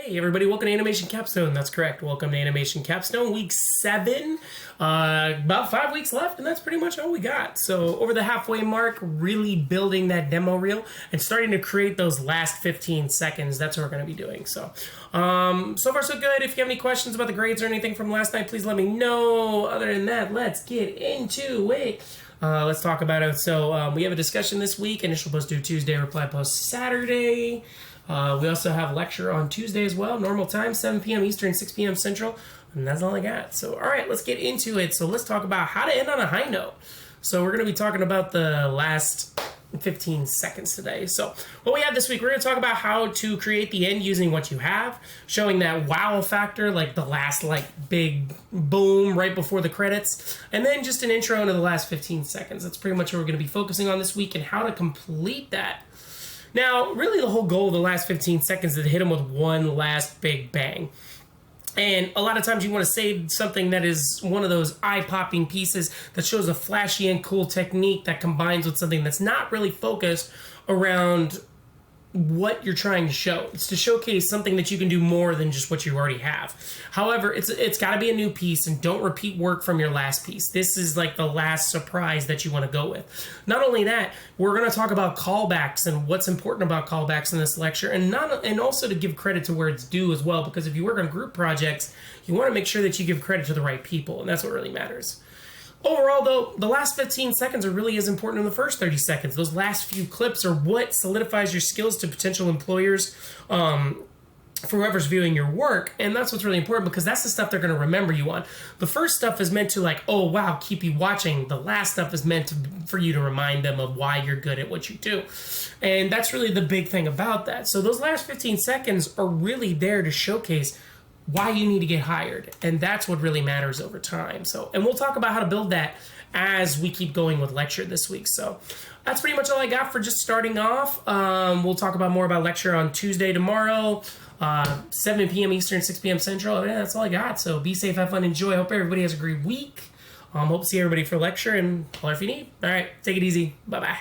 Hey everybody, welcome to Animation Capstone. That's correct. Welcome to Animation Capstone, week 7. About 5 weeks left, and that's pretty much all we got. So over the halfway mark, really building that demo reel and starting to create those last 15 seconds. That's what we're going to be doing. So far so good. If you have any questions about the grades or anything from last night, please let me know. Other than that, let's get into it. Let's talk about it. So we have a discussion this week. Initial post due Tuesday, reply post Saturday. We also have a lecture on Tuesday as well, normal time, 7 p.m. Eastern, 6 p.m. Central, and that's all I got. So, all right, let's get into it. So let's talk about how to end on a high note. So we're going to be talking about the last 15 seconds today. So what we have this week, we're going to talk about how to create the end using what you have, showing that wow factor, like the last big boom right before the credits, and then just an intro into the last 15 seconds. That's pretty much what we're going to be focusing on this week and how to complete that. Now, really the whole goal of the last 15 seconds is to hit them with one last big bang. And a lot of times you want to save something that is one of those eye-popping pieces that shows a flashy and cool technique that combines with something that's not really focused around what you're trying to show. It's to showcase something that you can do more than just what you already have. However, it's got to be a new piece, and don't repeat work from your last piece. This is like the last surprise that you want to go with. Not only that, we're going to talk about callbacks and what's important about callbacks in this lecture, and also to give credit to where it's due as well, because if you work on group projects, you want to make sure that you give credit to the right people, and that's what really matters. Overall, though, the last 15 seconds are really as important in the first 30 seconds. Those last few clips are what solidifies your skills to potential employers, for whoever's viewing your work. And that's what's really important, because that's the stuff they're going to remember you on. The first stuff is meant to oh, wow, keep you watching. The last stuff is meant for you to remind them of why you're good at what you do. And that's really the big thing about that. So those last 15 seconds are really there to showcase why you need to get hired, and that's what really matters over time. And we'll talk about how to build that as we keep going with lecture this week. So that's pretty much all I got for just starting off. We'll talk about more about lecture on Tuesday tomorrow, 7 p.m. Eastern, 6 p.m. Central. Yeah, that's all I got. So be safe, have fun, enjoy. I hope everybody has a great week. Hope to see everybody for lecture, and holler if you need. All right, take it easy. Bye-bye.